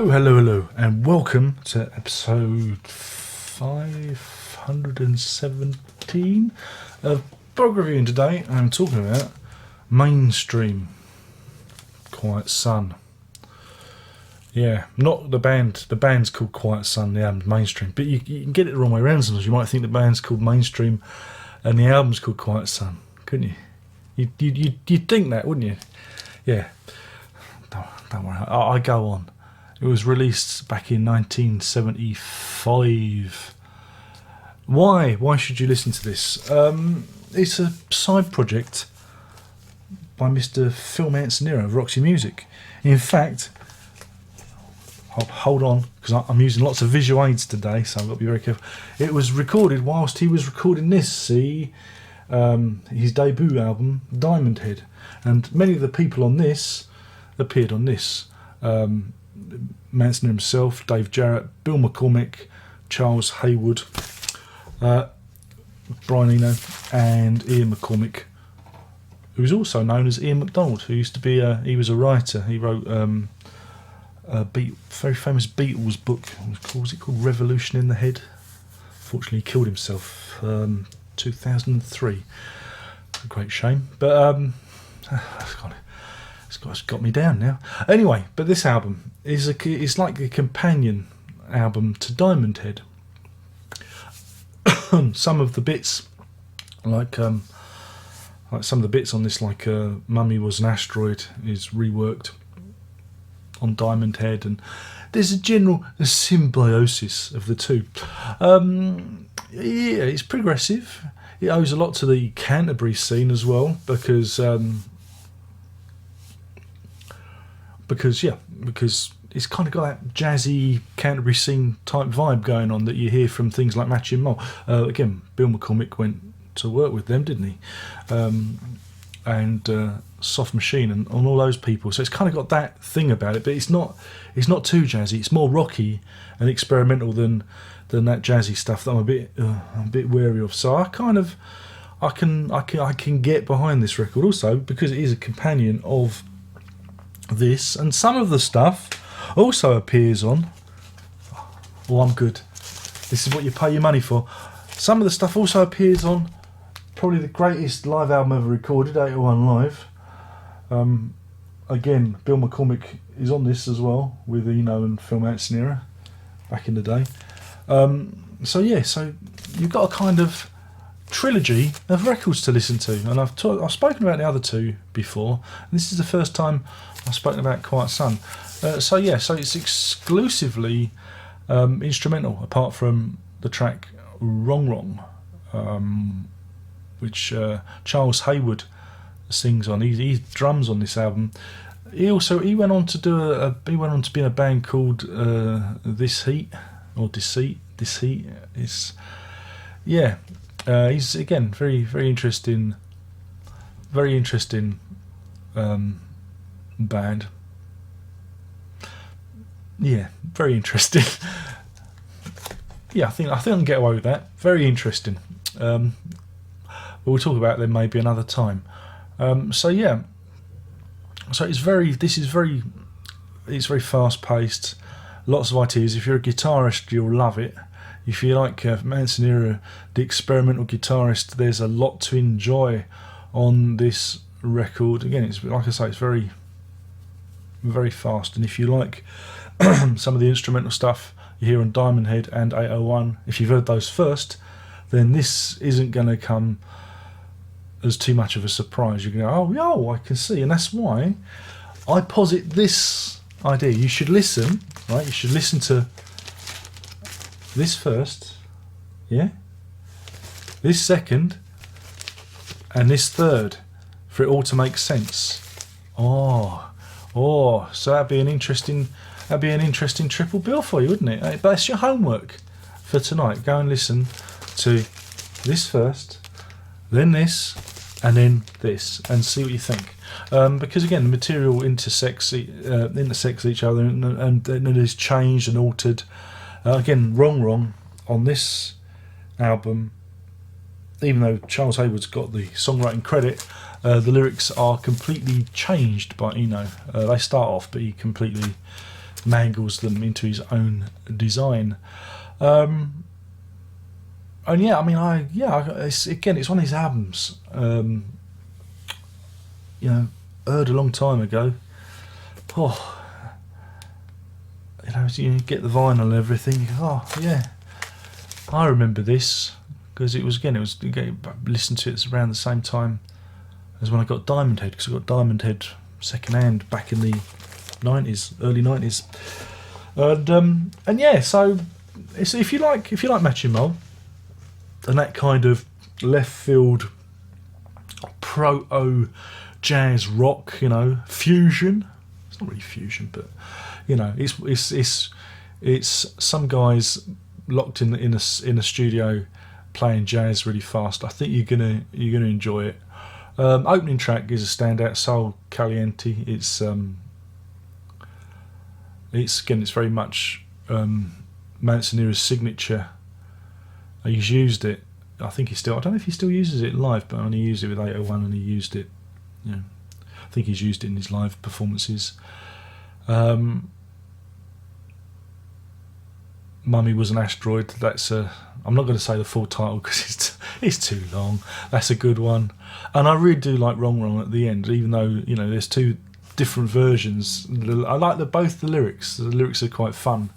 Hello, and welcome to episode 517 of Prog Reviewing. Today I'm talking about Mainstream, Quiet Sun. Yeah, not the band. The band's called Quiet Sun, the album's Mainstream. But you can get it the wrong way around sometimes. You might think the band's called Mainstream and the album's called Quiet Sun, couldn't you? You'd think that, wouldn't you? Yeah. Don't worry, I go on. It was released back in 1975. Why should you listen to this? It's a side project by Mr. Phil Manzanera of Roxy Music. In fact, hold on, because I'm using lots of visual aids today, so I've got to be very careful. It was recorded whilst he was recording this, his debut album, Diamond Head. And many of the people on this appeared on this. Manzanera himself, Dave Jarrett, Bill McCormick, Charles Haywood, Brian Eno, and Ian McCormick, who was also known as Ian MacDonald, who used to be he was a writer. He wrote a very famous Beatles book. Was it called Revolution in the Head? Fortunately, he killed himself 2003. A great shame, but it's got me down now. Anyway, but this album is like a companion album to Diamond Head. Some of the bits, like some of the bits on this, like Mummy Was an Asteroid, is reworked on Diamond Head, and there's a general symbiosis of the two. Yeah, it's progressive. It owes a lot to the Canterbury scene as well, because it's kind of got that jazzy Canterbury scene type vibe going on that you hear from things like Matching Mole. Again, Bill McCormick went to work with them, didn't he? And Soft Machine and all those people. So it's kind of got that thing about it, but it's not too jazzy. It's more rocky and experimental than that jazzy stuff that I'm a bit wary of. So I can get behind this record also because it is a companion of this, and some of the stuff also appears on. Oh, I'm good. This is what you pay your money for. Some of the stuff also appears on probably the greatest live album ever recorded, 801 Live. Again, Bill McCormick is on this as well, with Eno and Phil Manzanera back in the day. So you've got a kind of trilogy of records to listen to, and I've spoken about the other two before, and this is the first time I've spoken about Quiet Sun. So it's exclusively instrumental, apart from the track Wrong, which Charles Haywood sings on. He drums on this album. He went on to be in a band called This Heat or Deceit. This Heat is he's again very interesting band. Yeah, very interesting. Yeah, I think I can get away with that. Very interesting. But we'll talk about them maybe another time. So it's very fast paced. Lots of ideas. If you're a guitarist, you'll love it. If you like Manzanera, the experimental guitarist, there's a lot to enjoy on this record. Again, it's like I say, it's very, very fast. And if you like some of the instrumental stuff you hear on Diamond Head and 801, if you've heard those first, then this isn't going to come as too much of a surprise. You're going to go, oh, I can see. And that's why I posit this idea. You should listen, right? You should listen to this first, yeah? This second, and this third, for it all to make sense. So that'd be an interesting triple bill for you, wouldn't it? But that's your homework for tonight. Go and listen to this first, then this, and then this, and see what you think. Because again, the material intersects each other, and it is changed and altered. Again, Wrong on this album, even though Charles Haywood's got the songwriting credit, the lyrics are completely changed by Eno. They start off, but he completely mangles them into his own design. And yeah, I mean, it's one of his albums. You know, heard a long time ago. Oh, you know, you get the vinyl and everything. You go, oh yeah, I remember this, because it was listened to it around the same time as when I got Diamond Head, because I got Diamond Head second hand back in the 90s, early 90s, and yeah, so if you like Matching Mole and that kind of left field proto jazz rock, you know, fusion. It's not really fusion, but you know, it's some guys locked in a studio playing jazz really fast. I think you're gonna enjoy it. Opening track is a standout, Sol Caliente. It's very much Manzanera's signature. He's used it. I think I don't know if he still uses it live, but he used it with 801, and he used it. Yeah, I think he's used it in his live performances. Mummy Was an Asteroid. That's I'm not going to say the full title because it's too long. That's a good one, and I really do like Wrong Wrong at the end, even though, you know, there's two different versions. I like both the lyrics. The lyrics are quite fun.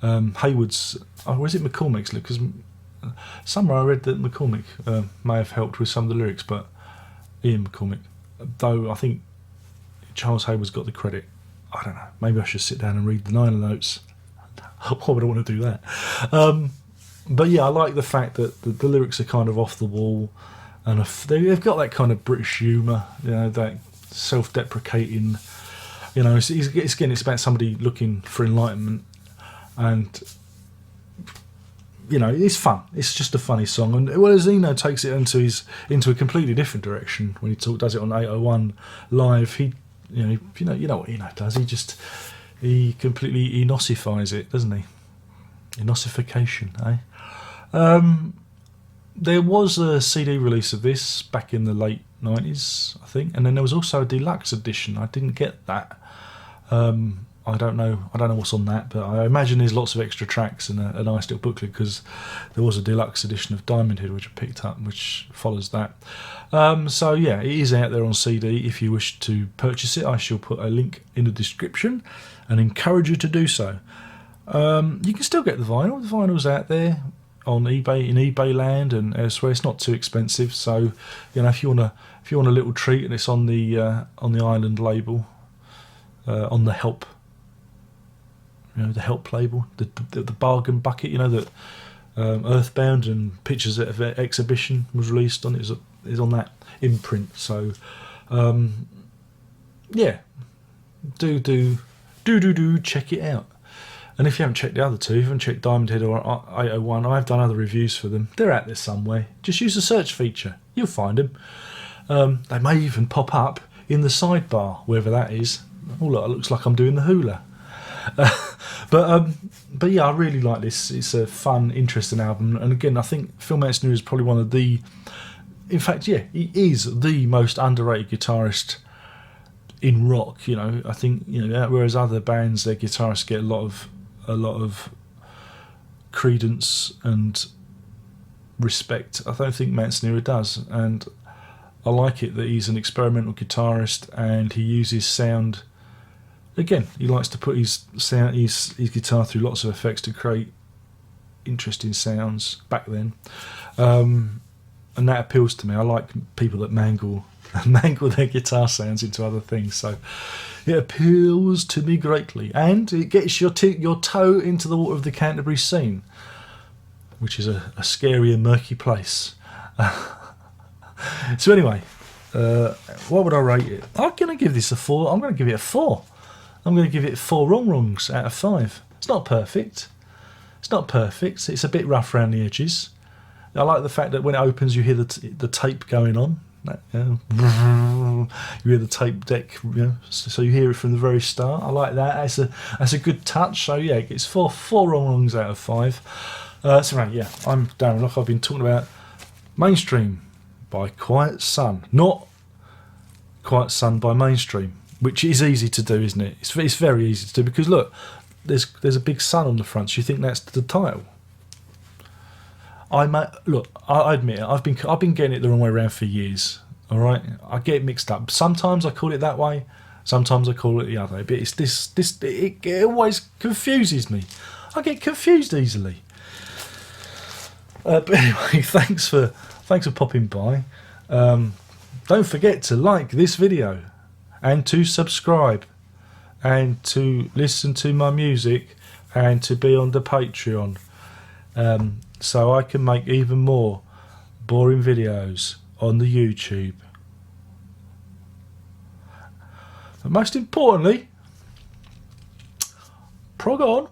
Haywood's, or is it McCormick's? Because somewhere I read that McCormick may have helped with some of the lyrics, but Ian McCormick, though I think Charles Haywood's got the credit. I don't know. Maybe I should sit down and read the liner notes. Why would I want to do that? But yeah, I like the fact that the lyrics are kind of off the wall, and they've got that kind of British humour, you know, that self-deprecating. You know, it's about somebody looking for enlightenment, and you know, it's fun. It's just a funny song, and whereas Eno takes it into a completely different direction when he does it on 801 live. You know what Eno does. He completely enosifies it, doesn't he? Enosification, eh? There was a CD release of this back in the late 90s, I think, and then there was also a deluxe edition. I didn't get that. I don't know what's on that, but I imagine there's lots of extra tracks and a nice little booklet, because there was a deluxe edition of Diamond Head which I picked up, which follows that. So yeah, it is out there on CD. If you wish to purchase it, I shall put a link in the description and encourage you to do so. You can still get the vinyl. The vinyl's out there on eBay, in eBay land and elsewhere. It's not too expensive, so you know, if you want a little treat, and it's on the Island label, on the Help. You know, the Help label, the bargain bucket, you know, that Earthbound and Pictures at Exhibition was released on. It is on that imprint. So, yeah, do check it out. And if you haven't checked the other two, if you haven't checked Diamond Head or 801, I've done other reviews for them. They're out there somewhere. Just use the search feature. You'll find them. They may even pop up in the sidebar, wherever that is. Oh, look, it looks like I'm doing the hula. But yeah, I really like this. It's a fun, interesting album, and again, I think Phil Manzanera is probably one of the, in fact, yeah, he is the most underrated guitarist in rock. You know, I think, you know, whereas other bands, their guitarists get a lot of credence and respect, I don't think Manzanera does, and I like it that he's an experimental guitarist and he uses sound. Again, he likes to put his guitar through lots of effects to create interesting sounds back then, and that appeals to me. I like people that mangle their guitar sounds into other things, so it appeals to me greatly, and it gets your toe into the water of the Canterbury scene, which is a scary and murky place. So anyway, what would I rate it? I'm going to give this a 4. I'm going to give it a 4. I'm going to give it 4 wrong wrongs out of 5. It's not perfect. It's a bit rough around the edges. I like the fact that when it opens, you hear the tape going on. You hear the tape deck, you know, so you hear it from the very start. I like that. That's a good touch. So yeah, it gets four wrong wrongs out of 5. So right, yeah, I'm Darren Lock. I've been talking about Mainstream by Quiet Sun, not Quiet Sun by Mainstream, which is easy to do, isn't it? It's very easy to do, because look, there's a big sun on the front. So you think that's the title? Look, I admit it, I've been getting it the wrong way around for years. All right, I get it mixed up. Sometimes I call it that way, sometimes I call it the other. But it's it always confuses me. I get confused easily. But anyway, thanks for popping by. Don't forget to like this video and to subscribe and to listen to my music and to be on the Patreon, so I can make even more boring videos on the YouTube. But most importantly, prog on.